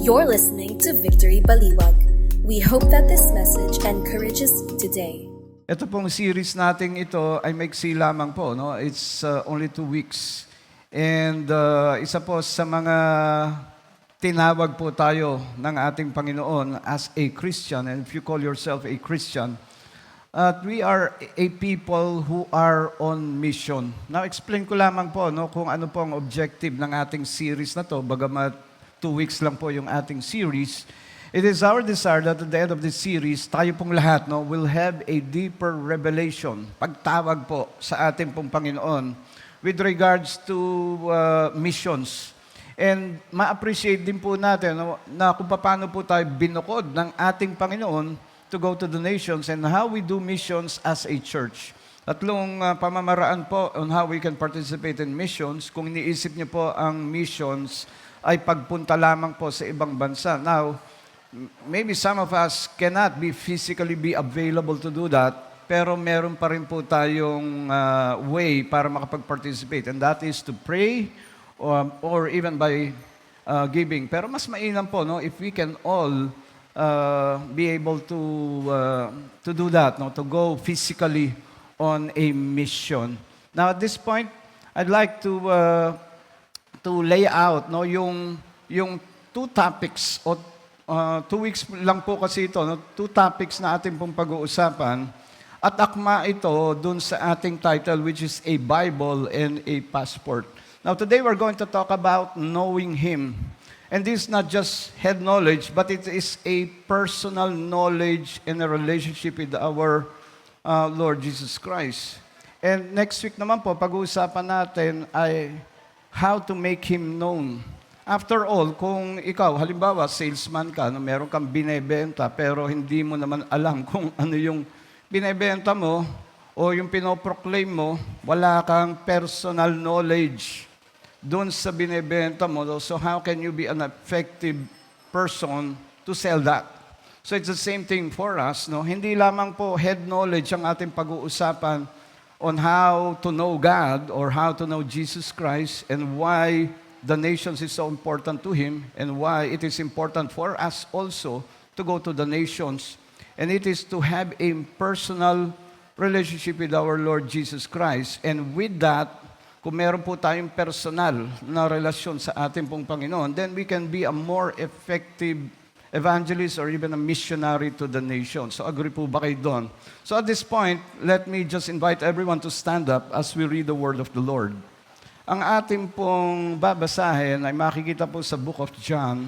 You're listening to Victory Baliwag. We hope that this message encourages you today. Ito pong series nating ito ay maiksi lamang po, no? It's only 2 weeks. And isa po sa mga tinawag po tayo ng ating Panginoon as a Christian, and if you call yourself a Christian, we are a people who are on mission. Now, explain ko lamang po no, kung ano po ang objective ng ating series na to, bagamat 2 weeks lang po yung ating series. It is our desire that at the end of this series, tayo pong lahat will have a deeper revelation, pagtawag po sa ating pong Panginoon with regards to missions. And ma-appreciate din po natin na kung paano po tayo binukod ng ating Panginoon to go to the nations and how we do missions as a church. Tatlong pamamaraan po on how we can participate in missions. Kung iniisip niyo po ang missions ay pagpunta lamang po sa ibang bansa. Now, maybe some of us cannot physically be available to do that, pero meron pa rin po tayong way para makapag-participate, and that is to pray or even by giving. Pero mas mainam po, no, if we can all be able to do that, no, to go physically on a mission. Now, at this point, I'd like to lay out, no, yung 2 topics o 2 weeks lang po kasi ito, no, 2 topics na ating pong pag-uusapan. At akma ito dun sa ating title, which is a Bible and a passport. Now, today we're going to talk about knowing Him. And this is not just head knowledge, but it is a personal knowledge and a relationship with our Lord Jesus Christ. And next week naman po, pag-uusapan natin ay how to make Him known. After all, kung ikaw, halimbawa, salesman ka, meron kang binebenta, pero hindi mo naman alam kung ano yung binebenta mo o yung pinoproclaim mo, wala kang personal knowledge doon sa binebenta mo. So how can you be an effective person to sell that? So it's the same thing for us. No? Hindi lamang po head knowledge ang ating pag-uusapan on how to know God or how to know Jesus Christ and why the nations is so important to Him and why it is important for us also to go to the nations. And it is to have a personal relationship with our Lord Jesus Christ. And with that, kung meron po tayong personal na relasyon sa ating pong Panginoon, then we can be a more effective evangelist or even a missionary to the nation. So agree po ba kayo doon? So at this point, let me just invite everyone to stand up as we read the word of the Lord. Ang ating pong babasahin ay makikita po sa book of John,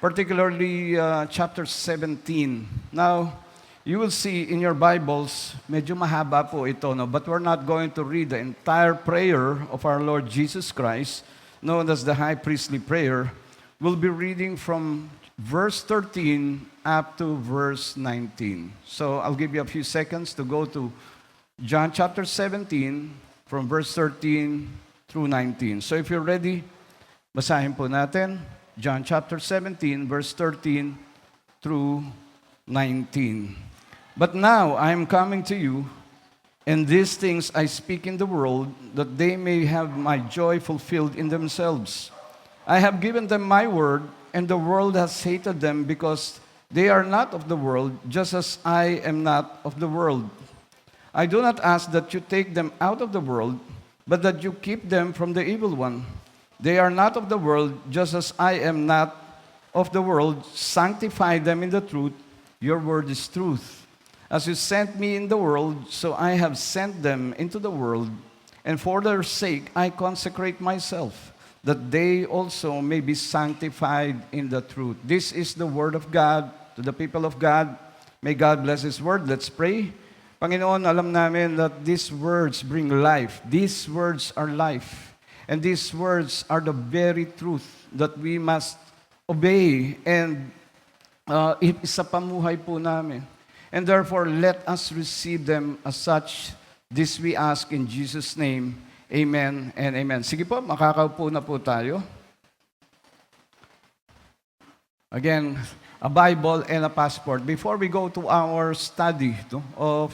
particularly chapter 17. Now, you will see in your Bibles, medyo mahaba po ito, no? But we're not going to read the entire prayer of our Lord Jesus Christ, known as the high priestly prayer. We'll be reading from verse 13 up to verse 19. So I'll give you a few seconds to go to John chapter 17 from verse 13 through 19. So if you're ready, basahin po natin John chapter 17, verse 13 through 19. But now I am coming to you, and these things I speak in the world, that they may have my joy fulfilled in themselves. I have given them my word, and the world has hated them because they are not of the world, just as I am not of the world. I do not ask that you take them out of the world, but that you keep them from the evil one. They are not of the world, just as I am not of the world. Sanctify them in the truth. Your word is truth. As you sent me in the world, so I have sent them into the world, and for their sake I consecrate myself, that they also may be sanctified in the truth. This is the word of God to the people of God. May God bless His word. Let's pray. Panginoon, alam namin that these words bring life. These words are life. And these words are the very truth that we must obey and isa pamuhay po namin. And therefore, let us receive them as such. This we ask in Jesus' name. Amen and amen. Sige po, makakaupo na po tayo. Again, a Bible and a passport. Before we go to our study of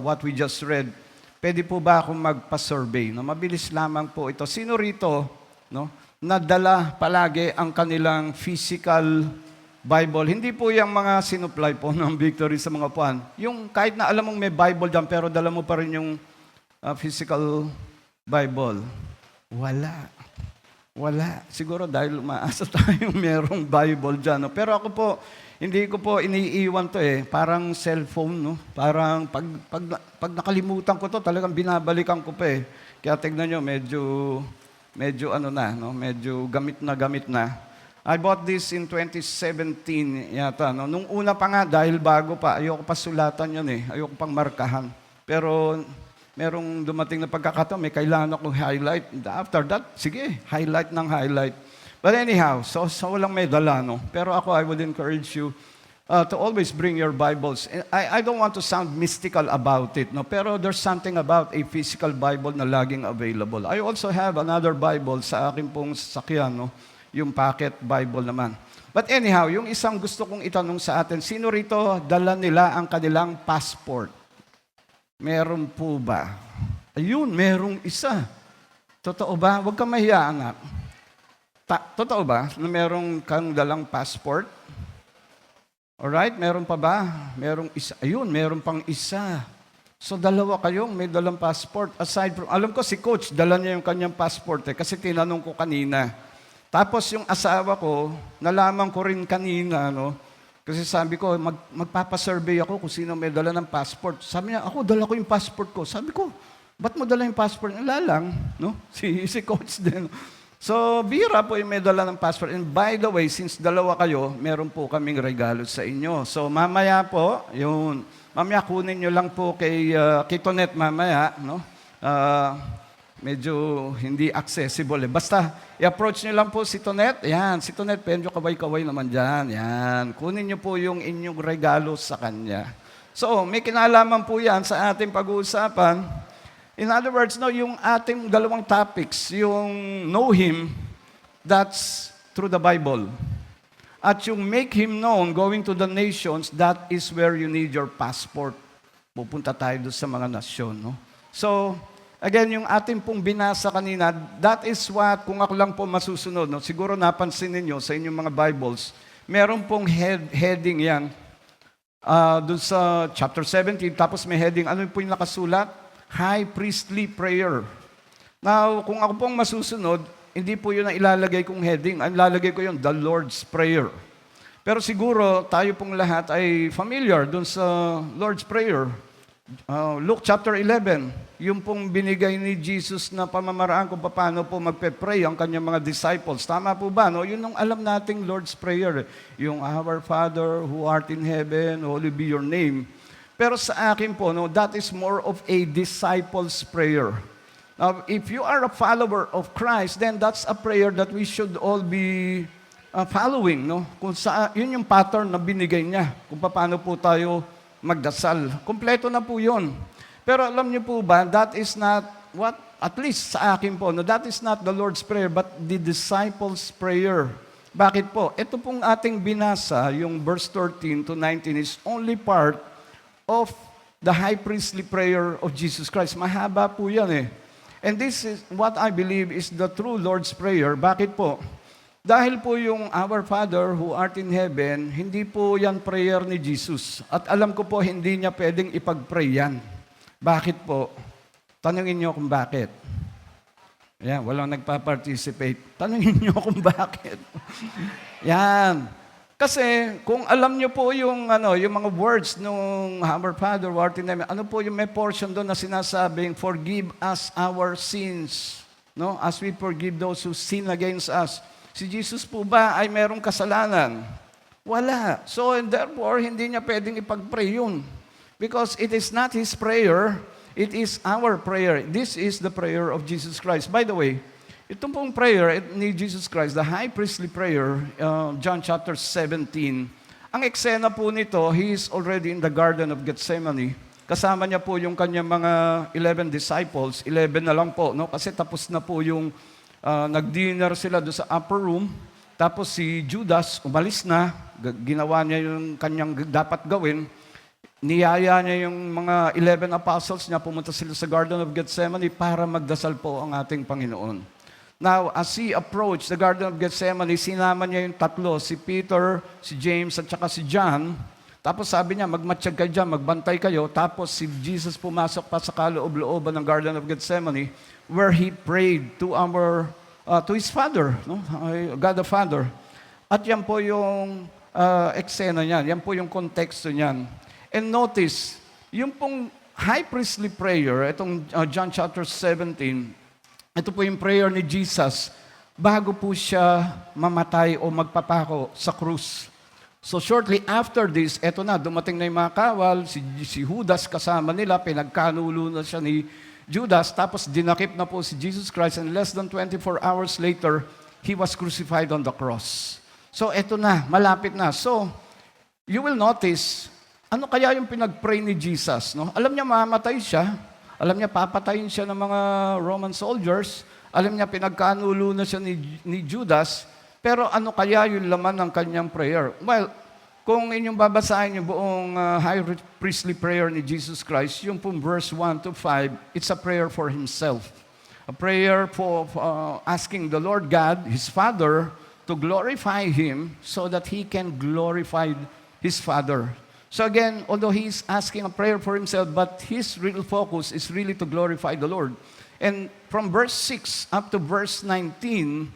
what we just read, pwede po ba akong magpa-survey? No? Mabilis lamang po ito. Sino rito nadala palagi ang kanilang physical Bible. Hindi po yung mga sinupply po ng Victory sa mga puan. Yung kahit na alam mong may Bible dyan, pero dala mo pa rin yung physical Bible. Wala. Wala. Siguro dahil umaasa tayong merong Bible dyan. No? Pero ako po, hindi ko po iniiwan to eh. Parang cellphone, no? Parang pag nakalimutan ko to, talagang binabalikan ko pa eh. Kaya tignan nyo, medyo ano na, no? Medyo gamit na. I bought this in 2017 yata. No? Nung una pa nga, dahil bago pa, ayoko pa sulatan yun eh. Ayoko pang markahan. Pero merong dumating na pagkakataon, may kailangan akong highlight. After that, sige, highlight. But anyhow, so walang may dala, no? Pero ako, I would encourage you to always bring your Bibles. I don't want to sound mystical about it, no? Pero there's something about a physical Bible na laging available. I also have another Bible sa akin pong sasakyan, no? Yung pocket Bible naman. But anyhow, yung isang gusto kong itanong sa atin, sino rito dala nila ang kanilang passport? Meron po ba? Ayun, merong isa. Totoo ba? Huwag kang mahiya, anak. Totoo ba na merong kang dalang passport? Alright, meron pa ba? Merong isa. Ayun, meron pang isa. So dalawa kayong may dalang passport. Aside from, alam ko si Coach, dala niya yung kanyang passport kasi tinanong ko kanina. Tapos yung asawa ko, nalaman ko rin kanina, no? Kasi sabi ko, magpapasurvey ako kung sino may dala ng passport. Sabi niya, ako, dala ko yung passport ko. Sabi ko, ba't mo dala yung passport? Wala lang, no? Si Coach din. So, bira po yung may dala ng passport. And by the way, since dalawa kayo, meron po kaming regalo sa inyo. So, mamaya po, mamaya kunin nyo lang po kay Kitonet mamaya, no? Medyo hindi accessible eh. Basta, i-approach nyo lang po si Tonet. Yan, si Tonet, medyo kaway-kaway naman dyan. Yan, kunin nyo po yung inyong regalo sa kanya. So, may kinalaman po yan sa ating pag-uusapan. In other words, no, yung ating dalawang topics, yung know Him, that's through the Bible. At yung make Him known, going to the nations, that is where you need your passport. Pupunta tayo doon sa mga nasyon. No? So, again, yung ating pong binasa kanina, that is what, kung ako lang po masusunod, no, siguro napansin ninyo sa inyong mga Bibles, meron pong heading yan, doon sa chapter 17, tapos may heading, ano po yung nakasulat? High Priestly Prayer. Now, kung ako pong masusunod, hindi po yun ang ilalagay kong heading, ang ilalagay ko yun, the Lord's Prayer. Pero siguro, tayo pong lahat ay familiar doon sa Lord's Prayer. Luke chapter 11, yung pong binigay ni Jesus na pamamaraan kung paano po magpe-pray ang kanyang mga disciples. Tama po ba? No? Yun ang alam nating Lord's Prayer. Yung Our Father who art in heaven, holy be your name. Pero sa akin po, no, that is more of a disciple's prayer. Now, if you are a follower of Christ, then that's a prayer that we should all be following. No? Yun yung pattern na binigay niya. Kung paano po tayo magdasal. Kompleto na po yun. Pero alam niyo po ba, that is not what, at least sa akin po, no, that is not the Lord's Prayer, but the disciples' prayer. Bakit po? Ito pong ating binasa, yung verse 13 to 19, is only part of the high priestly prayer of Jesus Christ. Mahaba po yan eh. And this is what I believe is the true Lord's Prayer. Bakit po? Dahil po yung Our Father who art in heaven, hindi po yan prayer ni Jesus. At alam ko po, hindi niya pwedeng ipag-pray yan. Bakit po? Tanungin niyo kung bakit. Yan, walang nagpa-participate. Tanungin niyo kung bakit. Yan. Kasi kung alam niyo po yung mga words nung Our Father who art in heaven, ano po yung may portion doon na sinasabing, forgive us our sins, no? As we forgive those who sin against us. Si Jesus po ba ay merong kasalanan? Wala. So, and therefore, hindi niya pwedeng ipag-pray yun. Because it is not His prayer, it is our prayer. This is the prayer of Jesus Christ. By the way, itong pong prayer ni Jesus Christ, the high priestly prayer, John chapter 17, ang eksena po nito, He is already in the Garden of Gethsemane. Kasama niya po yung kanyang mga 11 disciples, 11 na lang po, no? Kasi tapos na po yung nag-dinner sila doon sa upper room, tapos si Judas umalis na, ginawa niya yung kanyang dapat gawin, niyaya niya yung mga 11 apostles niya, pumunta sila sa Garden of Gethsemane para magdasal po ang ating Panginoon. Now, as he approached the Garden of Gethsemane, sinama niya yung tatlo, si Peter, si James, at saka si John. Tapos sabi niya, magmatsyag kayo dyan, magbantay kayo. Tapos si Jesus pumasok pa sa kaloob-looban ng Garden of Gethsemane where he prayed to his Father, no? God the Father. At yan po yung eksena niyan, yan po yung konteksto niyan. And notice, yung pong high priestly prayer, itong John chapter 17, ito po yung prayer ni Jesus bago po siya mamatay o magpapako sa krus. So shortly after this, eto na, dumating na yung mga kawal, si Judas kasama nila, pinagkanulo na siya ni Judas, tapos dinakip na po si Jesus Christ, and less than 24 hours later, He was crucified on the cross. So eto na, malapit na. So, you will notice, ano kaya yung pinag-pray ni Jesus? No? Alam niya mamatay siya, alam niya papatayin siya ng mga Roman soldiers, alam niya pinagkanulo na siya ni Judas, pero ano kaya yung laman ng kanyang prayer? Well, kung inyong babasahin yung buong high priestly prayer ni Jesus Christ, yung pong verse 1 to 5, it's a prayer for Himself. A prayer for asking the Lord God, His Father, to glorify Him so that He can glorify His Father. So again, although He's asking a prayer for Himself, but His real focus is really to glorify the Lord. And from verse 6 up to verse 19,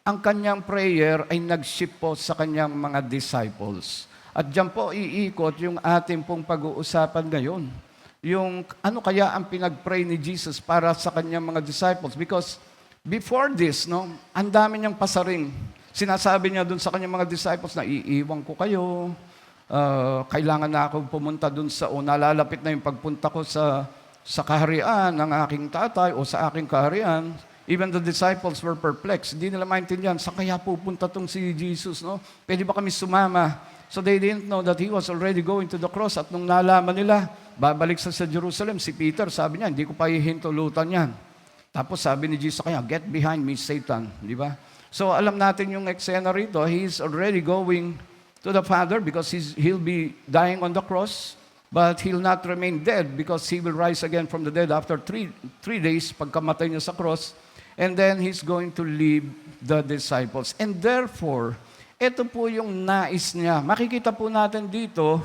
ang kanyang prayer ay nag-shift po sa kanyang mga disciples. At diyan po iikot yung ating pong pag-uusapan ngayon. Yung ano kaya ang pinag-pray ni Jesus para sa kanyang mga disciples. Because before this, no, ang dami niyang pasaring. Sinasabi niya dun sa kanyang mga disciples na iiwan ko kayo, kailangan na ako pumunta dun sa, o nalalapit na yung pagpunta ko sa kaharian ng aking tatay o sa aking kaharian. Even the disciples were perplexed. Hindi nila maintindihan, saan kaya pupunta tong si Jesus? No? Pwede ba kami sumama? So they didn't know that He was already going to the cross. At nung nalaman nila, babalik sa Jerusalem, si Peter, sabi niya, hindi ko pa hihintulutan yan. Tapos sabi ni Jesus kaya, get behind me, Satan. Di ba? So alam natin yung eksena rito, He's already going to the Father because He'll be dying on the cross, but He'll not remain dead because He will rise again from the dead after three days pagkamatay niya sa cross. And then He's going to leave the disciples. And therefore, ito po yung nais niya. Makikita po natin dito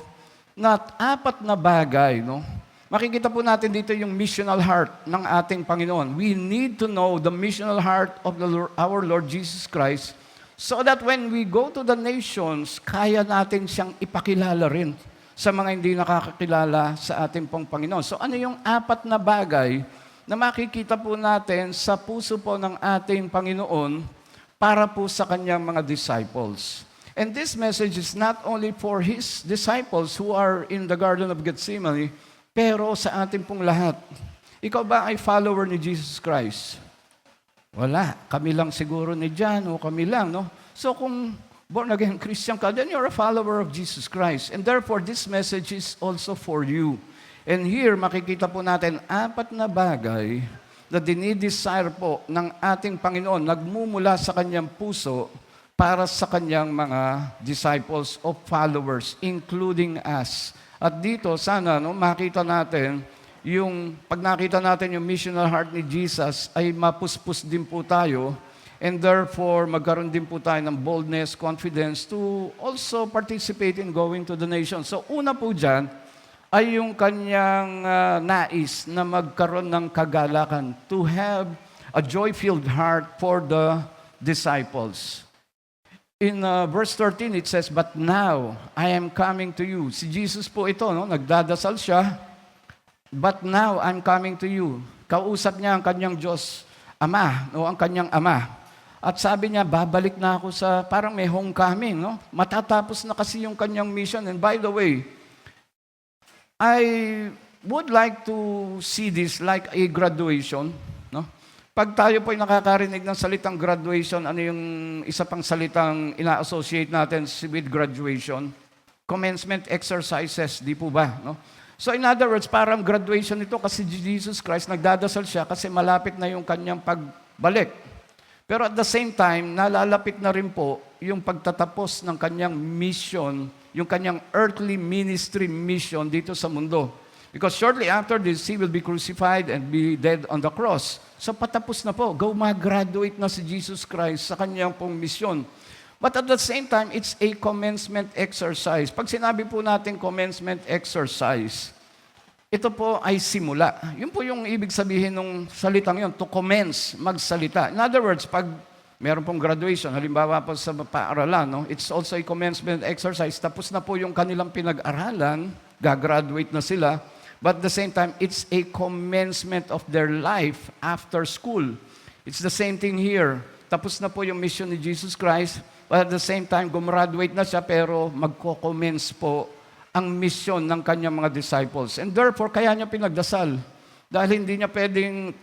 na apat na bagay. No? Makikita po natin dito yung missional heart ng ating Panginoon. We need to know the missional heart of our Lord Jesus Christ so that when we go to the nations, kaya natin siyang ipakilala rin sa mga hindi nakakakilala sa ating pong Panginoon. So ano yung apat na bagay na makikita po natin sa puso po ng ating Panginoon para po sa kanyang mga disciples. And this message is not only for His disciples who are in the Garden of Gethsemane, pero sa ating pong lahat. Ikaw ba ay follower ni Jesus Christ? Wala. Kami lang siguro ni John o kami lang, no? So kung born again Christian ka, then you're a follower of Jesus Christ. And therefore, this message is also for you. And here, makikita po natin apat na bagay na dinidesire po ng ating Panginoon, nagmumula sa kanyang puso para sa kanyang mga disciples o followers, including us. At dito, sana makita natin, pag nakita natin yung missional heart ni Jesus, ay mapuspos din po tayo, and therefore, magkaroon din po tayo ng boldness, confidence to also participate in going to the nation. So, una po dyan, ay yung kanyang nais na magkaroon ng kagalakan, to have a joy-filled heart for the disciples. In verse 13, it says, "But now I am coming to you." Si Jesus po ito, no? Nagdadasal siya. "But now I'm coming to you." Kausap niya ang kanyang Diyos, Ama, o ang kanyang Ama. At sabi niya, babalik na ako sa, parang may homecoming, no? Matatapos na kasi yung kanyang mission. And by the way, I would like to see this like a graduation, no? Pag tayo po ay nakakarinig ng salitang graduation, ano yung isa pang salitang ina-associate natin with graduation? Commencement exercises, di po ba? No? So in other words, parang graduation ito kasi Jesus Christ, nagdadasal siya kasi malapit na yung kanyang pagbalik. Pero at the same time, nalalapit na rin po yung pagtatapos ng kanyang mission, yung kanyang earthly ministry mission dito sa mundo. Because shortly after this, he will be crucified and be dead on the cross. So patapos na po. Graduate na si Jesus Christ sa kanyang pong misyon. But at the same time, it's a commencement exercise. Pag sinabi po natin commencement exercise, ito po ay simula. Yun po yung ibig sabihin ng salitang yun, to commence, magsalita. In other words, pag meron pong graduation, halimbawa po sa paaralan, no? It's also a commencement exercise. Tapos na po yung kanilang pinag-aralan, gagraduate na sila. But at the same time, it's a commencement of their life after school. It's the same thing here. Tapos na po yung mission ni Jesus Christ. But at the same time, gumraduate na siya, pero magko-commence po ang mission ng kanyang mga disciples. And therefore, kaya niya pinagdasal. Dahil hindi niya pwedeng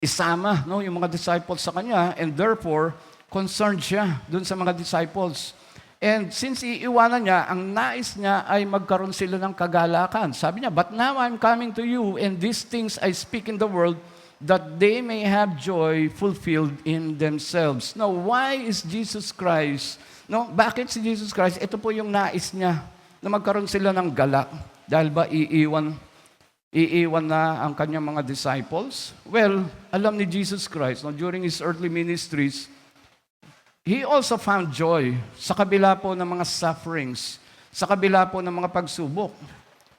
isama, no, yung mga disciples sa kanya. And therefore, concerned siya dun sa mga disciples. And since iiwanan niya, ang nais niya ay magkaroon sila ng kagalakan. Sabi niya, "But now I'm coming to you, and these things I speak in the world, that they may have joy fulfilled in themselves." Now, why is Jesus Christ, no? Bakit si Jesus Christ? Ito po yung nais niya, na magkaroon sila ng galak. Dahil ba iiwan na ang kanyang mga disciples? Well, alam ni Jesus Christ, no, during His earthly ministries, He also found joy sa kabila po ng mga sufferings, sa kabila po ng mga pagsubok.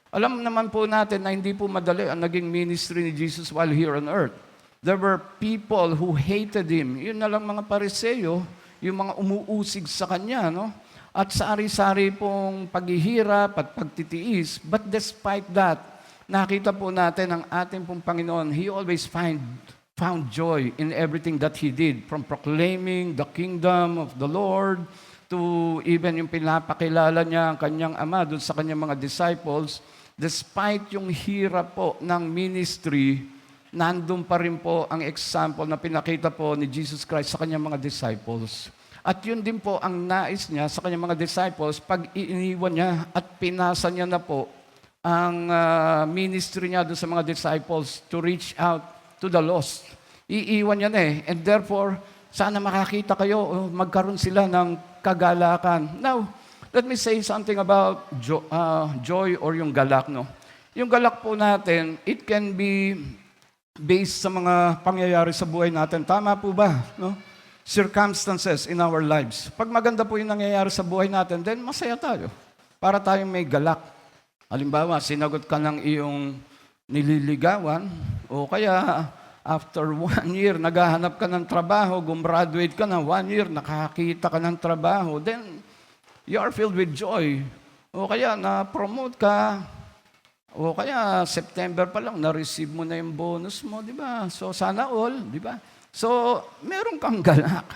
Alam naman po natin na hindi po madali ang naging ministry ni Jesus while here on earth. There were people who hated Him. Yun na lang mga Pariseo, yung mga umuusig sa Kanya, no? At sari-sari pong paghihirap at pagtitiis. But despite that, nakita po natin ang ating pong Panginoon, He always found joy in everything that He did. From proclaiming the kingdom of the Lord, to even yung pinapakilala niya ang kanyang Ama doon sa kanyang mga disciples. Despite yung hirap po ng ministry, nandun pa rin po ang example na pinakita po ni Jesus Christ sa kanyang mga disciples. At yun din po ang nais niya sa kanyang mga disciples pag iniwan niya at pinasa niya na po ang ministry niya doon sa mga disciples to reach out to the lost. Iiwan niya na eh. And therefore, sana makakita kayo, magkaroon sila ng kagalakan. Now, let me say something about joy or yung galak, no? Yung galak po natin, it can be based sa mga pangyayari sa buhay natin. Tama po ba, no? Circumstances in our lives. Pag maganda po yung nangyayari sa buhay natin, then masaya tayo. Para tayong may galak. Halimbawa, sinagot ka ng iyong nililigawan, o kaya after 1 year, naghahanap ka ng trabaho, gumraduate ka ng 1 year, nakakita ka ng trabaho, then you are filled with joy. O kaya na-promote ka, o kaya September pa lang, na-receive mo na yung bonus mo, di ba? So sana all, di ba? So, meron kang galak.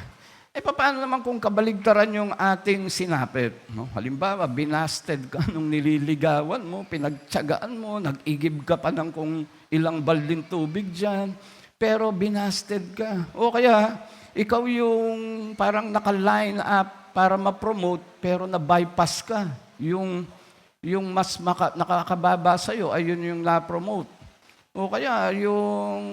Paano naman kung kabaligtaran yung ating sinapit? No? Halimbawa, binasted ka nung nililigawan mo, pinagtyagaan mo, nag-igib ka pa ng kung ilang balding tubig dyan, pero binasted ka. O kaya, ikaw yung parang naka-line up para ma-promote, pero na-bypass ka. Yung mas nakakababa sa'yo, ayun yung na-promote. O kaya, yung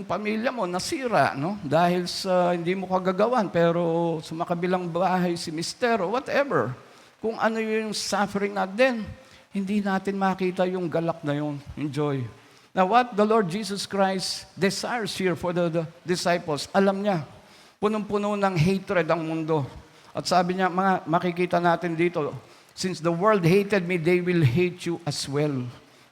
pamilya mo nasira, no? Dahil sa hindi mo kagagawan, pero sa makabilang bahay si mister o whatever. Kung ano yung suffering natin, hindi natin makita yung galak na yun, yung joy. Now, what the Lord Jesus Christ desires here for the disciples, alam niya, punong-puno ng hatred ang mundo. At sabi niya, makikita natin dito, since the world hated me, they will hate you as well.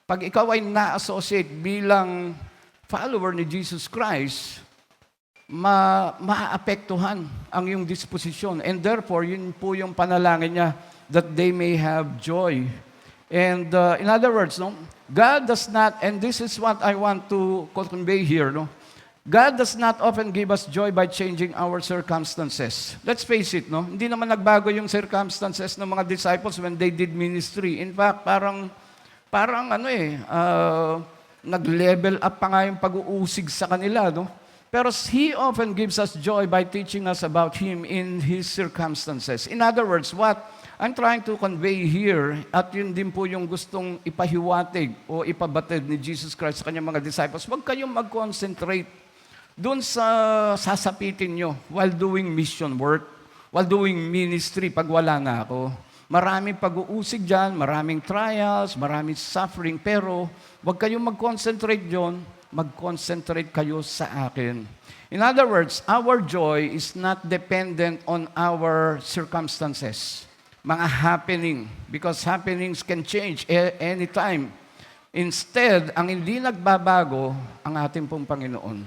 Pag ikaw ay na-associate bilang follower ni Jesus Christ, maaapektuhan ang iyong disposisyon. And therefore, yun po yung panalangin niya, that they may have joy. And in other words, no, God does not, and this is what I want to convey here, no, God does not often give us joy by changing our circumstances. Let's face it, no, hindi naman nagbago yung circumstances ng mga disciples when they did ministry. In fact, parang nag-level up pa nga yung pag-uusig sa kanila, no? Pero He often gives us joy by teaching us about Him in His circumstances. In other words, what I'm trying to convey here, at yun din po yung gustong ipahiwatig o ipabatid ni Jesus Christ sa kanyang mga disciples, huwag kayong mag-concentrate doon sa sasapitin nyo while doing mission work, while doing ministry pag wala na ako. Maraming pag-uusig dyan, maraming trials, maraming suffering, pero huwag kayong mag-concentrate dyan, mag-concentrate kayo sa akin. In other words, our joy is not dependent on our circumstances, mga happening, because happenings can change anytime. Instead, ang hindi nagbabago, ang ating pong Panginoon.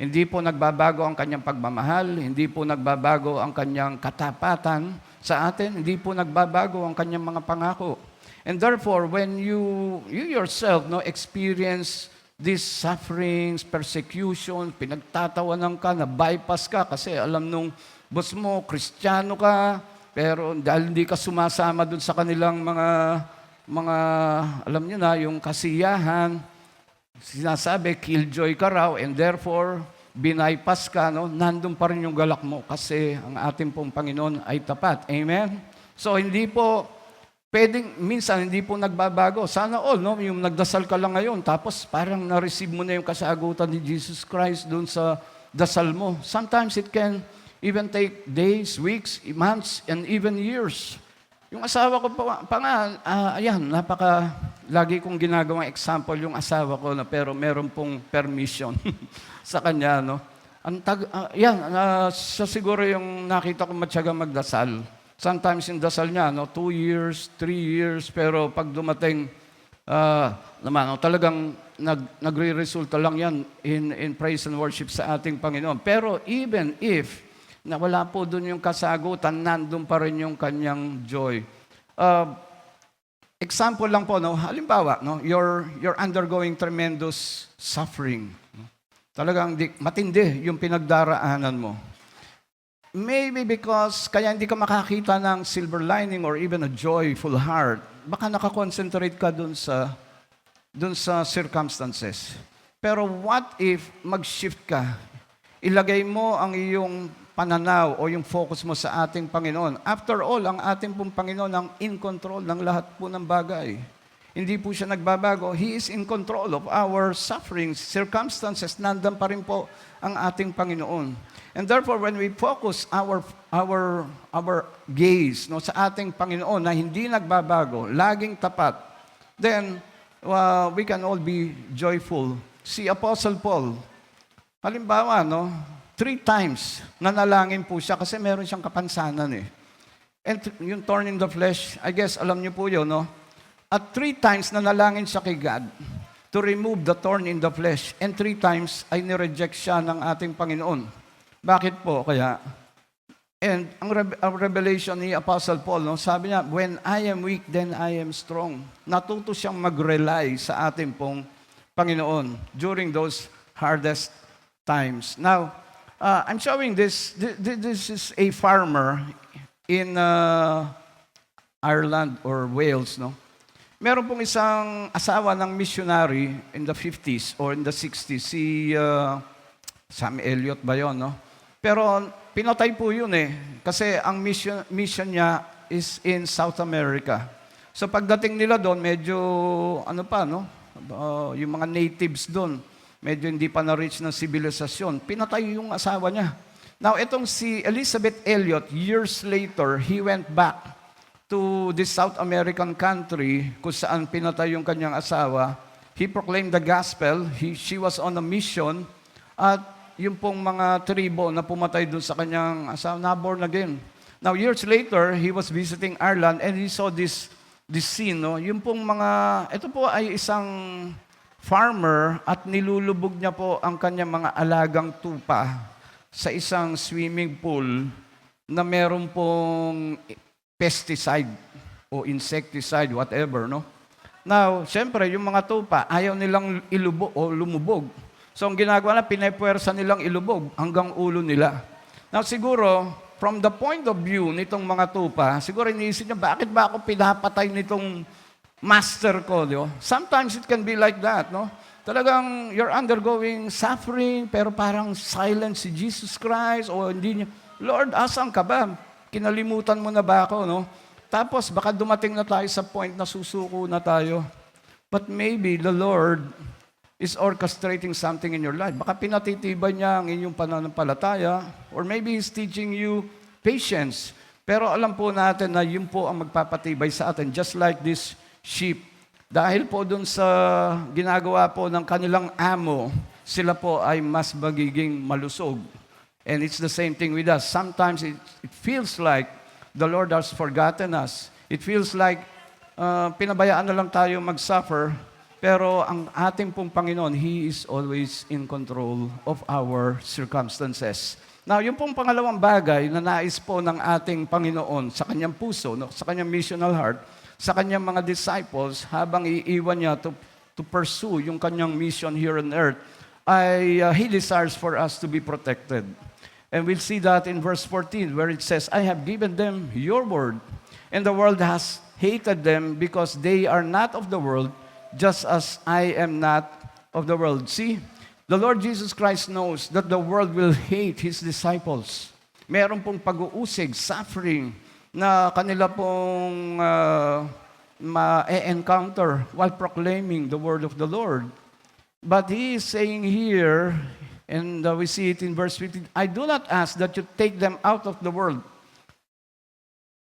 Hindi po nagbabago ang kanyang pagmamahal, hindi po nagbabago ang kanyang katapatan sa atin, hindi po nagbabago ang kanyang mga pangako. And therefore, when you yourself experience these sufferings, persecution, pinagtatawanan ka, na-bypass ka kasi alam nung boss mo, Kristiyano ka, pero dahil hindi ka sumasama dun sa kanilang mga alam niyo na, yung kasiyahan, sinasabi, killjoy ka raw, and therefore, binaypas ka, nandun pa rin yung galak mo kasi ang ating pong Panginoon ay tapat. Amen? So, hindi po, minsan hindi po nagbabago. Sana all, yung nagdasal ka lang ngayon, tapos parang na-receive mo na yung kasagutan ni Jesus Christ dun sa dasal mo. Sometimes it can even take days, weeks, months, and even years. Yung asawa ko pa nga, ayan, lagi kong ginagawang example yung asawa ko, pero meron pong permission sa kanya, siya siguro yung nakita ko matyaga magdasal. Sometimes yung dasal niya, 2 years, 3 years, pero pag dumating, talagang nagre-resulta lang yan in praise and worship sa ating Panginoon. Pero even if wala po doon yung kasagutan, nandun pa rin yung kanyang joy. Example lang po, halimbawa, you're undergoing tremendous suffering. Talagang matindi yung pinagdaraanan mo. Maybe because kaya hindi ka makakita ng silver lining or even a joyful heart. Baka nakakonsentrate ka dun sa circumstances. Pero what if mag-shift ka? Ilagay mo ang iyong pananaw o yung focus mo sa ating Panginoon. After all, ang ating pong Panginoon ang in control ng lahat po ng bagay. Hindi po siya nagbabago. He is in control of our sufferings, circumstances. Nandan pa rin po ang ating Panginoon. And therefore, when we focus our gaze sa ating Panginoon na hindi nagbabago, laging tapat, then we can all be joyful. Si Apostle Paul, halimbawa, 3 times nanalangin po siya kasi meron siyang kapansanan And yung thorn in the flesh, I guess alam niyo po yun, At 3 times nanalangin siya kay God to remove the thorn in the flesh. And 3 times ay nireject siya ng ating Panginoon. Bakit po kaya? And ang revelation ni Apostle Paul, sabi niya, when I am weak, then I am strong. Natuto siyang mag-rely sa ating pong Panginoon during those hardest times. Now, I'm showing this. This is a farmer in Ireland or Wales, Meron pong isang asawa ng missionary in the 50s or in the 60s, si Sam Elliott ba yun, Pero pinatay po yun kasi ang mission niya is in South America. So pagdating nila doon, medyo, yung mga natives doon, medyo hindi pa na-reach ng sibilisasyon. Pinatay yung asawa niya. Now, itong si Elizabeth Elliot, years later, he went back to this South American country kung saan pinatay yung kanyang asawa. He proclaimed the gospel. She was on a mission. At yung pong mga tribo na pumatay doon sa kanyang asawa, na-born again. Now, years later, he was visiting Ireland and he saw this scene. Yung pong ito po ay isang farmer at nilulubog niya po ang kanyang mga alagang tupa sa isang swimming pool na meron pong pesticide o insecticide, whatever, Now, siyempre, yung mga tupa, ayaw nilang ilubog o lumubog. So, ang ginagawa na, pinapwersa nilang ilubog hanggang ulo nila. Now, siguro, from the point of view nitong mga tupa, siguro iniisip niya, bakit ba ako pinapatay nitong master ko, Sometimes it can be like that, Talagang you're undergoing suffering, pero parang silent si Jesus Christ, o hindi niya, Lord, asan ka ba? Kinalimutan mo na ba ako, Tapos, baka dumating na tayo sa point na susuko na tayo. But maybe the Lord is orchestrating something in your life. Baka pinatitibay niya ang inyong pananampalataya, or maybe He's teaching you patience Pero alam po natin na yun po ang magpapatibay sa atin, just like this sheep. Dahil po dun sa ginagawa po ng kanilang amo, sila po ay mas magiging malusog. And it's the same thing with us. Sometimes it feels like the Lord has forgotten us. It feels like pinabayaan na lang tayo mag-suffer, pero ang ating pong Panginoon, He is always in control of our circumstances. Now, yung pong pangalawang bagay na nais po ng ating Panginoon sa kanyang puso, no, sa kanyang missional heart, sa kanyang mga disciples, habang iiwan niya to pursue yung kanyang mission here on earth, ay He desires for us to be protected. And we'll see that in verse 14 where it says, I have given them your word, and the world has hated them because they are not of the world, just as I am not of the world. See, the Lord Jesus Christ knows that the world will hate His disciples. Meron pong pag-uusig, suffering, na kanila pong ma-encounter while proclaiming the word of the Lord. But He is saying here, and we see it in verse 15, I do not ask that you take them out of the world.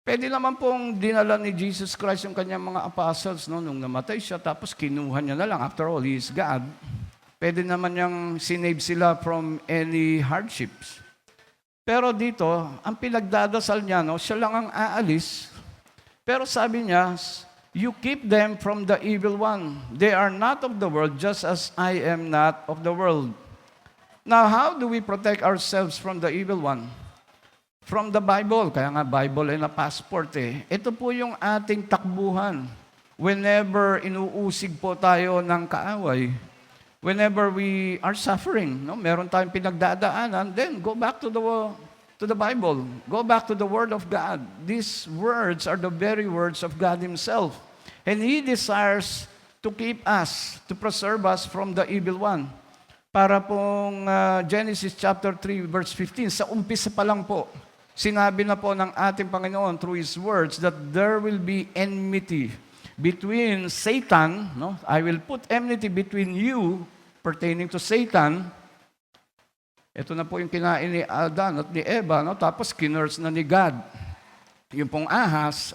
Pwede naman pong dinala ni Jesus Christ yung kanyang mga apostles, no, nung namatay siya, tapos kinuha niya na lang. After all, He is God. Pwede naman niyang sinave sila from any hardships. Pero dito, ang pinagdadasal niya, no, siya lang ang aalis. Pero sabi niya, you keep them from the evil one. They are not of the world, just as I am not of the world. Now, how do we protect ourselves from the evil one? From the Bible. Kaya nga, Bible ay na passport eh. Ito po yung ating takbuhan. Whenever inuusig po tayo ng kaaway, whenever we are suffering, no, meron tayong pinagdadaanan, then go back to the Bible. Go back to the Word of God. These words are the very words of God Himself. And He desires to keep us, to preserve us from the evil one. Para pong Genesis chapter 3, verse 15, sa umpisa pa lang po, sinabi na po ng ating Panginoon through His words that there will be enmity between Satan, no? I will put enmity between you, pertaining to Satan. Ito na po yung kinain ni Adan at ni Eva, no? Tapos kinurse na ni God. Yung pong Ahas,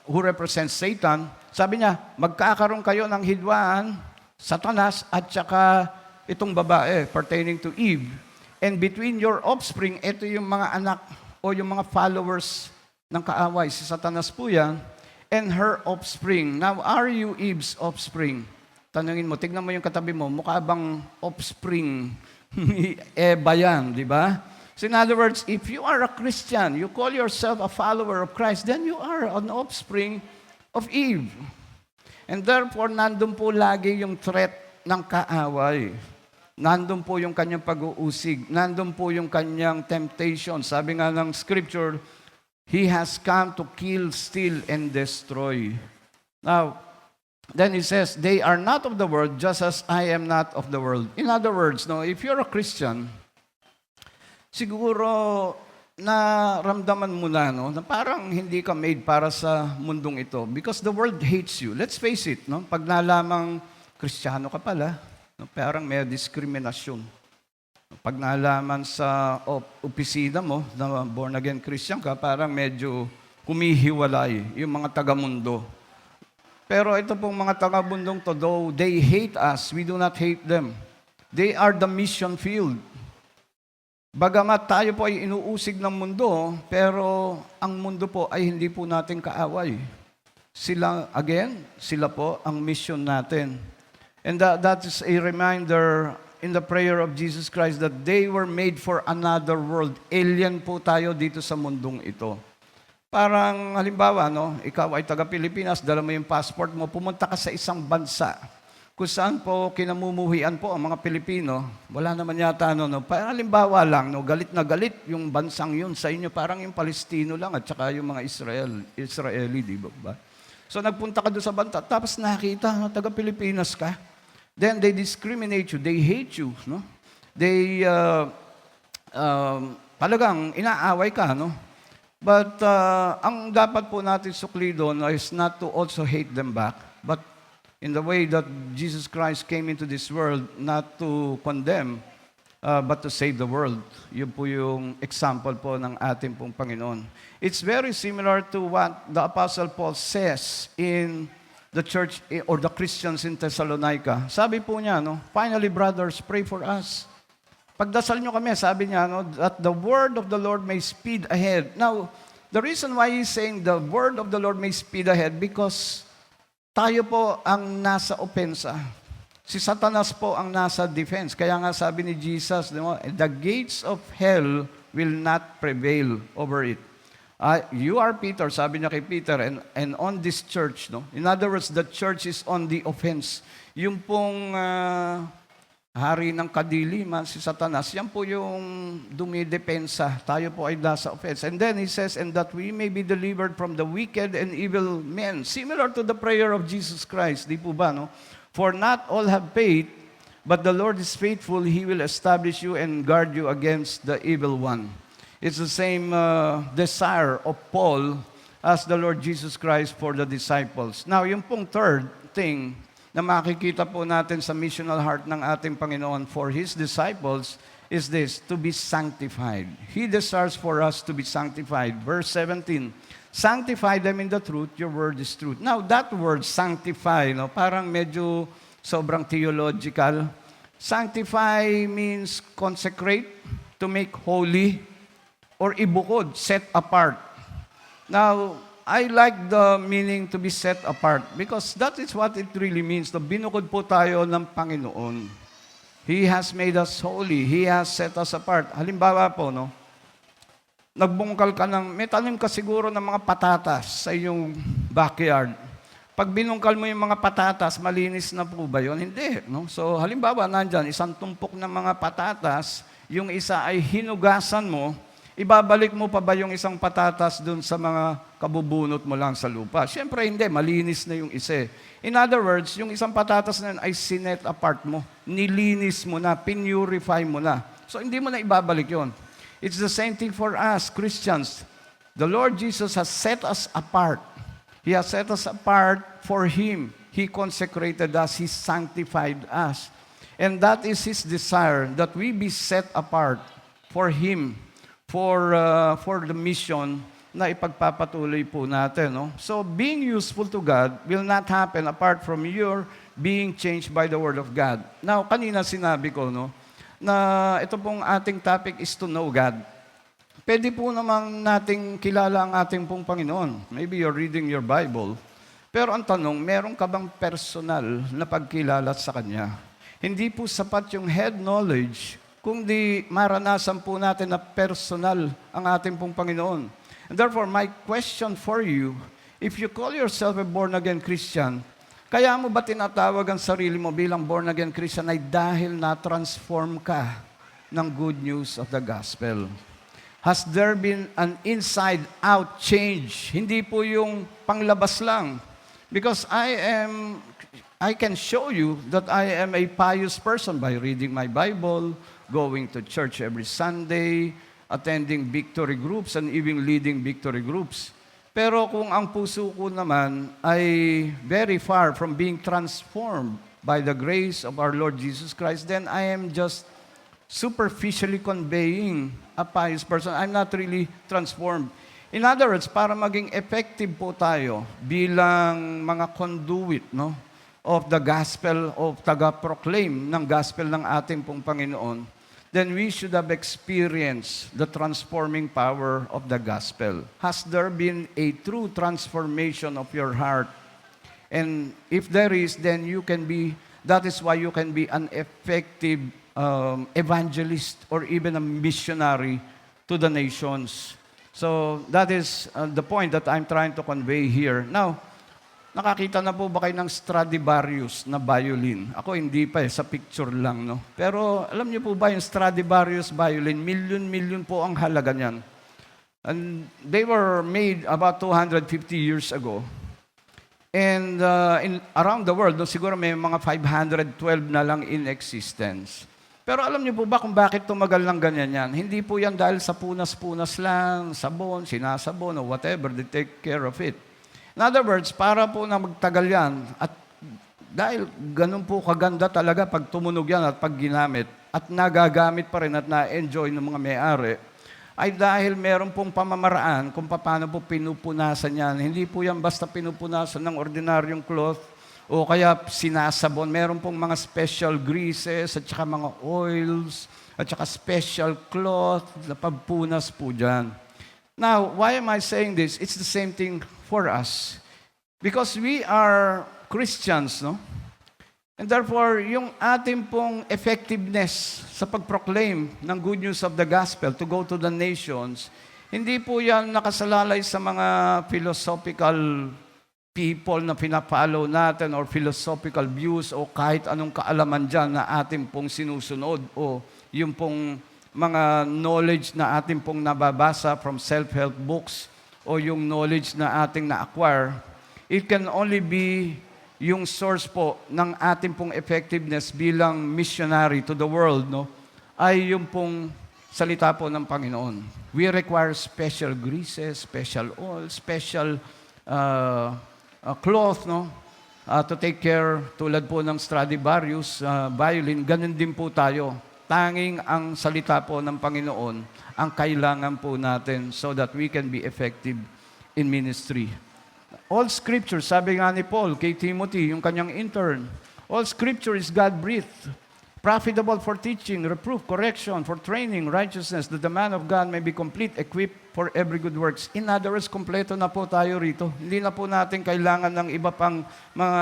who represents Satan, sabi niya, magkakaroon kayo ng hidwaan, Satanas, at saka itong babae, pertaining to Eve. And between your offspring, ito yung mga anak o yung mga followers ng kaaway. Si Satanas po yan. And her offspring. Now, are you Eve's offspring? Tanungin mo, tignan mo yung katabi mo, mukha bang offspring ni Eva yan, di ba? So in other words, if you are a Christian, you call yourself a follower of Christ, then you are an offspring of Eve. And therefore, nandun po lagi yung threat ng kaaway. Nandun po yung kanyang pag-uusig. Nandun po yung kanyang temptation. Sabi nga ng scripture, He has come to kill, steal, and destroy. Now, then He says, they are not of the world, just as I am not of the world. In other words, no, if you're a Christian, siguro naramdaman mo na, no, na parang hindi ka made para sa mundong ito. Because the world hates you. Let's face it, no, pag nalamang Kristiyano ka pala, no, parang may diskriminasyon. Pag nalaman sa opisina mo na born-again Christian ka, parang medyo kumihiwalay yung mga taga-mundo. Pero ito pong mga taga-mundong to, though they hate us, we do not hate them. They are the mission field. Bagamat tayo po ay inuusig ng mundo, pero ang mundo po ay hindi po natin kaaway. Sila po ang mission natin. And that is a reminder in the prayer of Jesus Christ that they were made for another world. Alien po tayo dito sa mundong ito. Parang halimbawa, no, ikaw ay taga-Pilipinas, dala mo yung passport mo, pumunta ka sa isang bansa kung saan po kinamumuhian po ang mga Pilipino. Wala naman yata, no, parang halimbawa lang, no, galit na galit yung bansang yun sa inyo, parang yung Palestino lang at saka yung mga Israeli, di ba? So nagpunta ka doon sa bansa, tapos nakita, no, taga-Pilipinas ka. Then they discriminate you, they hate you, no? They talagang inaaway ka, no? But ang dapat po natin sukli doon is not to also hate them back, but in the way that Jesus Christ came into this world, not to condemn, but to save the world. Yun po yung example po ng ating pong Panginoon. It's very similar to what the Apostle Paul says in the church or the Christians in Thessalonica. Sabi po niya, finally, brothers, pray for us. Pagdasal nyo kami, sabi niya, that the word of the Lord may speed ahead. Now, the reason why he's saying the word of the Lord may speed ahead, because tayo po ang nasa opensa. Si Satanas po ang nasa defense. Kaya nga sabi ni Jesus, the gates of hell will not prevail over it. You are Peter, sabi niya kay Peter, and on this church, in other words, the church is on the offense. Yung pong hari ng kadiliman, si Satanas, yan po yung dumidepensa. Tayo po ay nasa offense. And then he says, and that we may be delivered from the wicked and evil men. Similar to the prayer of Jesus Christ, di po ba, For not all have faith, but the Lord is faithful. He will establish you and guard you against the evil one. It's the same desire of Paul as the Lord Jesus Christ for the disciples. Now, yung pong third thing na makikita po natin sa missional heart ng ating Panginoon for His disciples is this, to be sanctified. He desires for us to be sanctified. Verse 17, sanctify them in the truth, your word is truth. Now, that word, sanctify, parang medyo sobrang theological. Sanctify means consecrate, to make holy, or ibukod, set apart. Now, I like the meaning to be set apart because that is what it really means. Binukod po tayo ng Panginoon. He has made us holy. He has set us apart. Halimbawa po, nagbungkal ka may tanim ka siguro ng mga patatas sa iyong backyard. Pag binungkal mo yung mga patatas, malinis na po ba yun? Hindi. So, halimbawa, nandyan, isang tumpok ng mga patatas, yung isa ay hinugasan mo, ibabalik mo pa ba yung isang patatas dun sa mga kabubunot mo lang sa lupa? Siyempre hindi, malinis na yung isa. In other words, yung isang patatas na yun ay sinet apart mo, nilinis mo na, pinurify mo na. So hindi mo na ibabalik yun. It's the same thing for us, Christians. The Lord Jesus has set us apart. He has set us apart for Him. He consecrated us. He sanctified us. And that is His desire, that we be set apart for Him, for the mission na ipagpapatuloy po natin. So, being useful to God will not happen apart from your being changed by the Word of God. Now, kanina sinabi ko, na ito pong ating topic is to know God. Pwede po namang nating kilala ang ating pong Panginoon. Maybe you're reading your Bible. Pero ang tanong, meron ka bang personal na pagkilala sa Kanya? Hindi po sapat yung head knowledge kung di maranasan po natin na personal ang ating pong Panginoon. And therefore, my question for you, if you call yourself a born-again Christian, kaya mo ba tinatawag ang sarili mo bilang born-again Christian ay dahil na-transform ka ng good news of the gospel? Has there been an inside-out change? Hindi po yung panglabas lang. Because I can show you that I am a pious person by reading my Bible, going to church every Sunday, attending victory groups, and even leading victory groups. Pero kung ang puso ko naman ay very far from being transformed by the grace of our Lord Jesus Christ, then I am just superficially conveying a pious person. I'm not really transformed. In other words, para maging effective po tayo bilang mga conduit, of the gospel, of taga-proclaim ng gospel ng ating pong Panginoon, then we should have experienced the transforming power of the gospel. Has there been a true transformation of your heart? And if there is, then that is why you can be an effective evangelist or even a missionary to the nations. So that is the point that I'm trying to convey here. Now, nakakita na po ba kayo ng Stradivarius na violin? Ako hindi pa sa picture lang, Pero alam niyo po ba yung Stradivarius violin, milyon-milyon po ang halaga niyan. And they were made about 250 years ago. And around the world, siguro may mga 512 na lang in existence. Pero alam niyo po ba kung bakit tumagal ng ganyan yan? Hindi po yan dahil sa punas-punas lang, sabon, sinasabon, o whatever, they take care of it. In other words, para po na magtagal yan, at dahil ganun po kaganda talaga pag tumunog yan at pag ginamit, at nagagamit pa rin at na-enjoy ng mga may-ari, ay dahil meron pong pamamaraan kung paano po pinupunasan yan. Hindi po yan basta pinupunasan ng ordinaryong cloth o kaya sinasabon. Meron pong mga special greases at saka mga oils at saka special cloth na pagpunas po dyan. Now, why am I saying this? It's the same thing for us. Because we are Christians, no? And therefore, yung ating pong effectiveness sa pag-proclaim ng good news of the gospel to go to the nations, hindi po yan nakasalalay sa mga philosophical people na pinapalo natin or philosophical views o kahit anong kaalaman dyan na ating pong sinusunod o yung pong mga knowledge na ating pong nababasa from self-help books o yung knowledge na ating na-acquire. It can only be yung source po ng ating pong effectiveness bilang missionary to the world, no, ay yung pong salita po ng Panginoon. We require special greases, special oil, special cloth, no, to take care, tulad po ng Stradivarius violin, ganun din po tayo. Tanging ang salita po ng Panginoon ang kailangan po natin so that we can be effective in ministry. All Scripture, sabi nga ni Paul kay Timothy, yung kanyang intern, all Scripture is God-breathed, profitable for teaching, reproof, correction, for training, righteousness, that the man of God may be complete, equipped for every good works. In other words, kompleto na po tayo rito. Hindi na po natin kailangan ng iba pang mga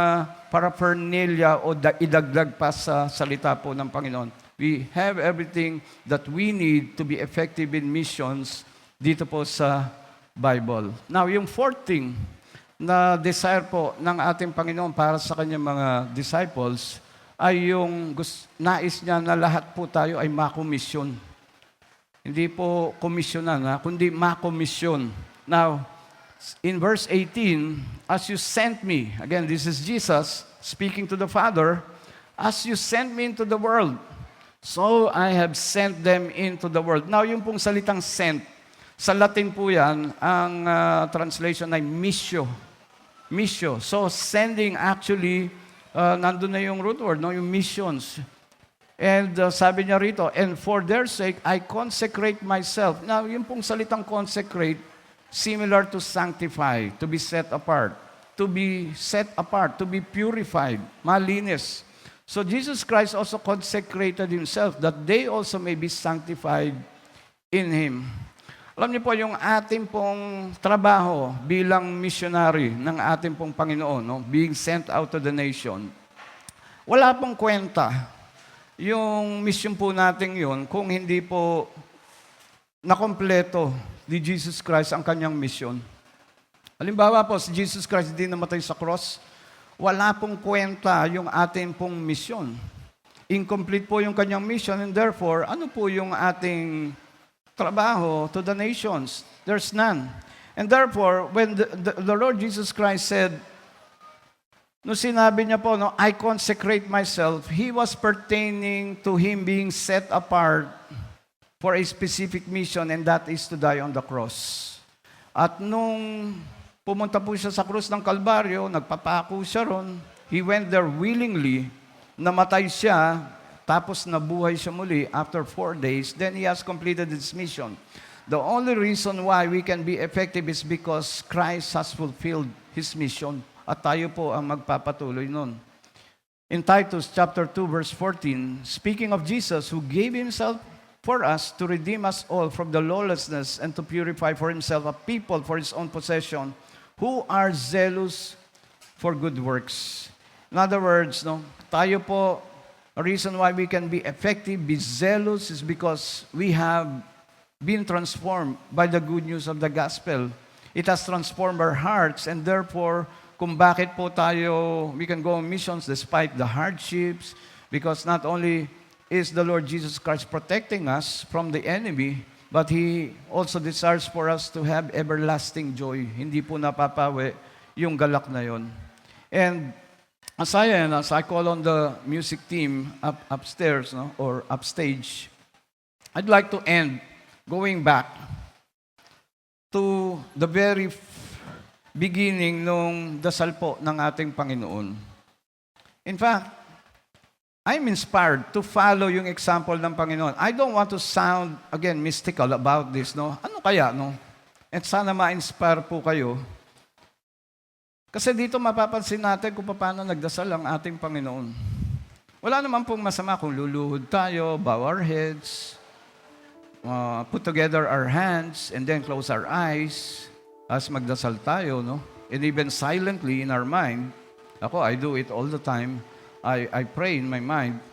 paraphernalia o idagdag pa sa salita po ng Panginoon. We have everything that we need to be effective in missions dito po sa Bible. Now, yung fourth thing na desire po ng ating Panginoon para sa kanyang mga disciples ay yung nais niya na lahat po tayo ay makomisyon. Hindi po komisyonan, kundi makomisyon. Now, in verse 18, as you sent me, again, this is Jesus speaking to the Father, as you sent me into the world, so I have sent them into the world. Now, yung pong salitang sent, sa Latin po yan, ang translation ay missio. Missio. So, sending actually, nandun na yung root word, no? Yung missions. And sabi niya rito, and for their sake, I consecrate myself. Now, yung pong salitang consecrate, similar to sanctify, to be set apart. To be set apart, to be purified, malinis. So, Jesus Christ also consecrated Himself that they also may be sanctified in Him. Alam niyo po, yung ating pong trabaho bilang missionary ng ating pong Panginoon, no? Being sent out to the nation, wala pong kwenta yung mission po natin yun kung hindi po nakompleto ni Jesus Christ ang kanyang mission. Halimbawa po, si Jesus Christ hindi namatay sa cross, wala pong kwenta yung ating pong mission. Incomplete po yung kanyang mission and therefore, ano po yung ating trabaho to the nations? There's none. And therefore, when the Lord Jesus Christ said, no, sinabi niya po, no, I consecrate myself, He was pertaining to Him being set apart for a specific mission, and that is to die on the cross. At nung pumunta po siya sa krus ng Kalbaryo, nagpapako siya ron, He went there willingly, namatay siya, tapos nabuhay siya muli after 4 days, then He has completed His mission. The only reason why we can be effective is because Christ has fulfilled His mission. At tayo po ang magpapatuloy nun. In Titus chapter 2 verse 14, speaking of Jesus who gave Himself for us to redeem us all from the lawlessness and to purify for Himself a people for His own possession who are zealous for good works. In other words, no, tayo po, a reason why we can be effective, be zealous, is because we have been transformed by the good news of the gospel. It has transformed our hearts, and therefore, kung bakit po tayo, we can go on missions despite the hardships, because not only is the Lord Jesus Christ protecting us from the enemy, but He also desires for us to have everlasting joy. Hindi po napapawi yung galak na yon. And as I call on the music team upstairs, no, or upstage, I'd like to end going back to the very beginning nung dasal po ng ating Panginoon. In fact, I'm inspired to follow yung example ng Panginoon. I don't want to sound, again, mystical about this, no? Ano kaya, no? At sana ma-inspire po kayo. Kasi dito mapapansin natin kung paano nagdasal ang ating Panginoon. Wala naman pong masama kung luluhod tayo, bow our heads, put together our hands, and then close our eyes as magdasal tayo, no? And even silently in our mind. Ako, I do it all the time. I pray in my mind.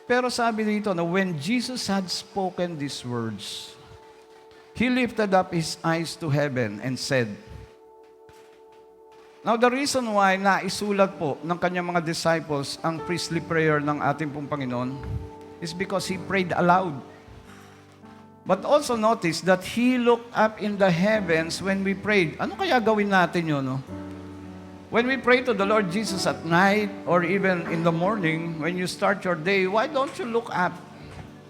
Pero sabi dito na when Jesus had spoken these words, He lifted up His eyes to heaven and said, now the reason why naisulat po ng kanyang mga disciples ang priestly prayer ng ating pong Panginoon is because He prayed aloud. But also notice that He looked up in the heavens when we prayed. Ano kaya gawin natin yun, no? When we pray to the Lord Jesus at night or even in the morning, when you start your day, why don't you look up?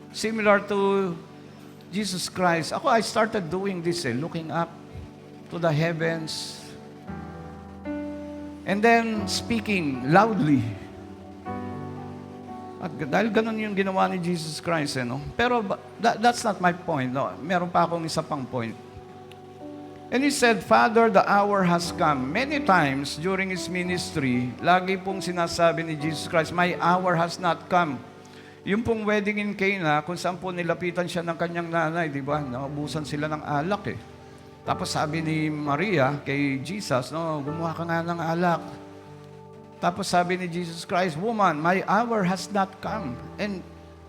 Similar to Jesus Christ. Ako, I started doing this, looking up to the heavens and then speaking loudly. At dahil ganun yung ginawa ni Jesus Christ, no? Pero that's not my point, no? Meron pa akong isa pang point. And He said, Father, the hour has come. Many times during His ministry, lagi pong sinasabi ni Jesus Christ, my hour has not come. Yung pong wedding in Cana, kung saan po nilapitan siya ng kanyang nanay, di ba? Naubusan sila ng alak Tapos sabi ni Maria kay Jesus, no, gumawa ka nga ng alak. Tapos sabi ni Jesus Christ, woman, my hour has not come. And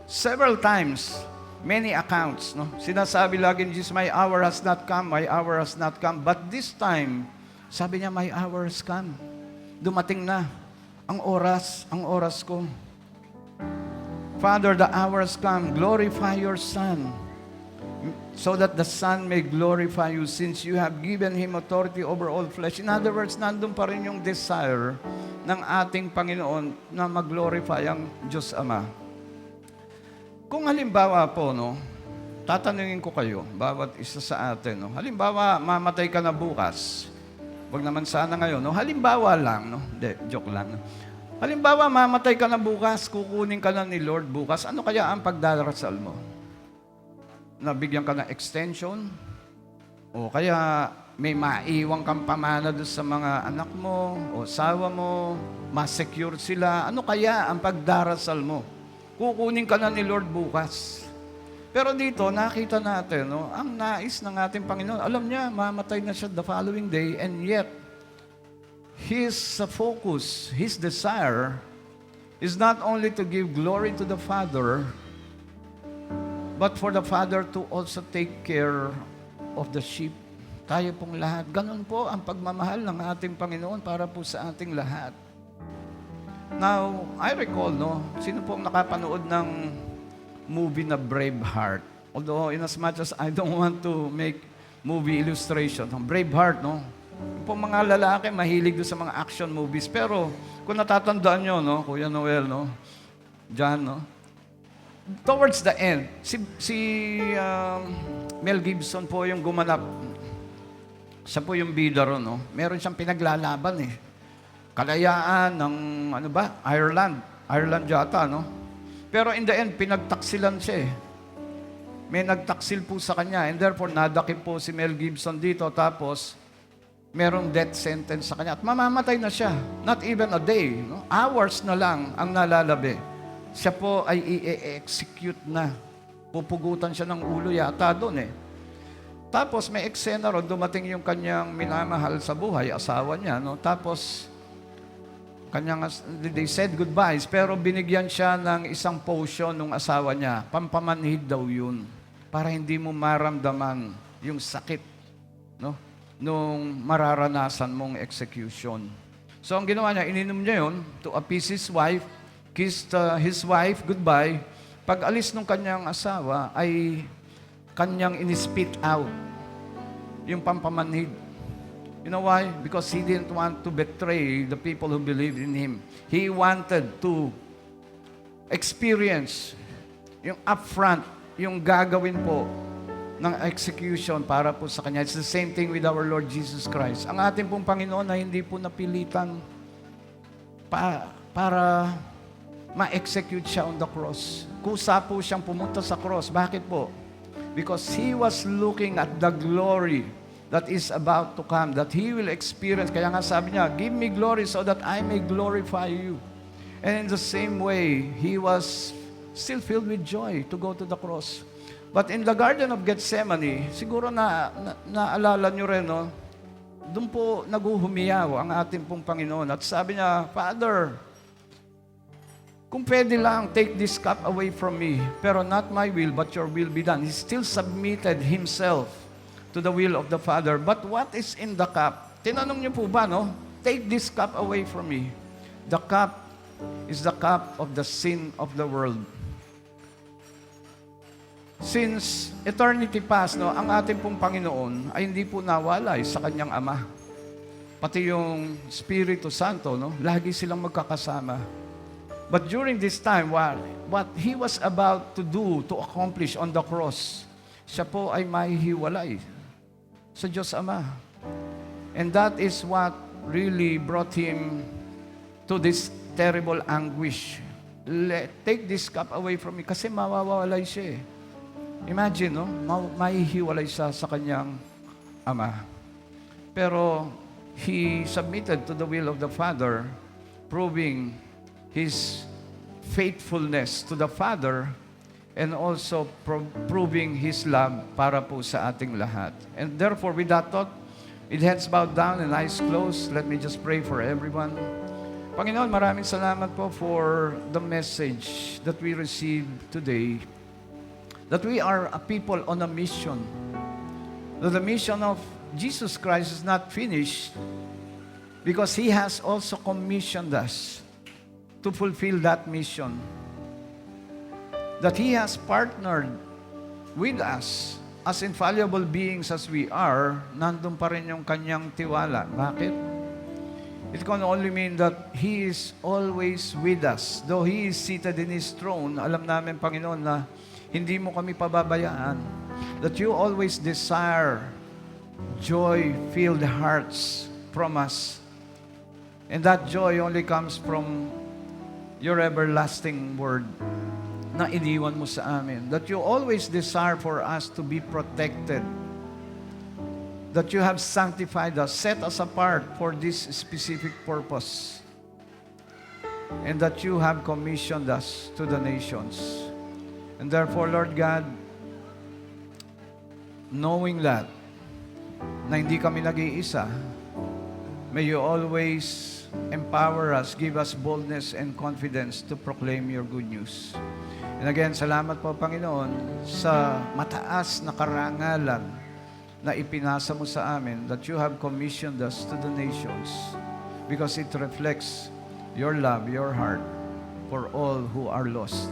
several times, many accounts, no? Sinasabi lagi ni Jesus, my hour has not come, my hour has not come. But this time, sabi niya, my hour has come. Dumating na ang oras ko. Father, the hour has come. Glorify your Son, so that the Son may glorify you, since you have given Him authority over all flesh. In other words, nandun pa rin yung desire ng ating Panginoon na mag-glorify ang Diyos Ama. Kung halimbawa po, no, tatanungin ko kayo, bawat isa sa atin, no, halimbawa, mamatay ka na bukas. Wag naman sana ngayon, no, halimbawa lang, no, hindi, joke lang. No. Halimbawa, mamatay ka na bukas, kukunin ka na ni Lord bukas, ano kaya ang pagdarasal mo? Nabigyan ka ng extension? O kaya may maiwang kang pamana doon sa mga anak mo o asawa mo, ma-secure sila, ano kaya ang pagdarasal mo? Kukunin ka na ni Lord bukas. Pero dito, nakita natin, no, ang nais ng ating Panginoon, alam niya, mamatay na siya the following day, and yet, His focus, His desire, is not only to give glory to the Father, but for the Father to also take care of the sheep. Tayo pong lahat. Ganun po ang pagmamahal ng ating Panginoon para po sa ating lahat. Now, I recall, no, sino pong nakapanood ng movie na Braveheart? Although, in as much as I don't want to make movie illustration, Braveheart, no? Yung pong mga lalaki, mahilig doon sa mga action movies. Pero, kung natatandaan nyo, no, Kuya Noel, no, John, no, towards the end, si Mel Gibson po yung gumanap. Siya po yung bida ron, no? Meron siyang pinaglalaban, kalayaan ng, Ireland yata, no? Pero in the end, pinagtaksilan siya, May nagtaksil po sa kanya, and therefore, nadakip po si Mel Gibson dito, tapos, merong death sentence sa kanya, at mamamatay na siya. Not even a day, no? Hours na lang ang nalalabi. Siya po ay i-execute na. Pupugutan siya ng ulo yata doon, Tapos, may eksena ron, dumating yung kanyang minamahal sa buhay, asawa niya, no? Tapos, they said goodbyes, pero binigyan siya ng isang potion ng asawa niya. Pampamanhid daw yun, para hindi mo maramdaman yung sakit, no, nung mararanasan mong execution. So, ang ginawa niya, ininom niya yun to appease his wife, kissed his wife goodbye. Pag alis ng kanyang asawa, ay kanyang in-spit out yung pampamanhid. You know why? Because he didn't want to betray the people who believed in him. He wanted to experience yung upfront, yung gagawin po ng execution para po sa kanya. It's the same thing with our Lord Jesus Christ. Ang ating pong Panginoon na hindi po napilitan para ma-execute siya on the cross. Kusa po siyang pumunta sa cross. Bakit po? Because He was looking at the glory that is about to come, that He will experience. Kaya nga sabi niya, give me glory so that I may glorify you. And in the same way, He was still filled with joy to go to the cross. But in the Garden of Gethsemane, siguro naalala nyo rin, no? Doon po naguhumiyaw ang ating pong Panginoon. At sabi niya, Father, kung pwede lang, take this cup away from me. Pero not my will, but your will be done. He still submitted Himself to the will of the Father. But what is in the cup? Tinanong niyo po ba, no? Take this cup away from me. The cup is the cup of the sin of the world. Since eternity past, no, ang ating pong Panginoon ay hindi po nawalay sa kanyang Ama. Pati yung Espiritu Santo, no, lagi silang magkakasama. But during this time, what He was about to do, to accomplish on the cross, siya po ay mahihiwalay sa Diyos Ama. And that is what really brought Him to this terrible anguish. Take this cup away from me, kasi mawawalay siya eh. Imagine, no? Mahihiwalay siya sa kanyang Ama. Pero He submitted to the will of the Father, proving His faithfulness to the Father and also proving His love para po sa ating lahat. And therefore, with that thought, with heads bowed down and eyes closed, let me just pray for everyone. Panginoon, maraming salamat po for the message that we received today. That we are a people on a mission. That the mission of Jesus Christ is not finished because He has also commissioned us to fulfill that mission. That He has partnered with us as infallible beings as we are, nandun pa rin yung kanyang tiwala. Bakit? It can only mean that He is always with us. Though He is seated in His throne, alam namin, Panginoon, na hindi mo kami pababayaan. That you always desire joy-filled hearts from us. And that joy only comes from your everlasting word na iniwan mo sa amin. That you always desire for us to be protected. That you have sanctified us, set us apart for this specific purpose. And that you have commissioned us to the nations. And therefore, Lord God, knowing that, na hindi kami nag-iisa, may you always empower us, give us boldness and confidence to proclaim your good news. And again, salamat po, Panginoon, sa mataas na karangalan na ipinasa mo sa amin, that you have commissioned us to the nations because it reflects your love, your heart for all who are lost.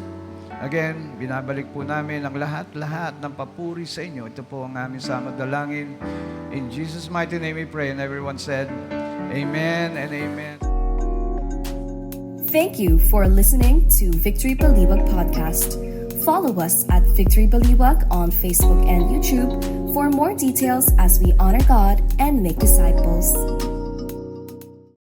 Again, binabalik po namin ang lahat-lahat ng papuri sa inyo. Ito po ang aming samad dalangin. In Jesus' mighty name we pray. And everyone said, Amen and Amen. Thank you for listening to Victory Baliwag Podcast. Follow us at Victory Baliwag on Facebook and YouTube for more details as we honor God and make disciples.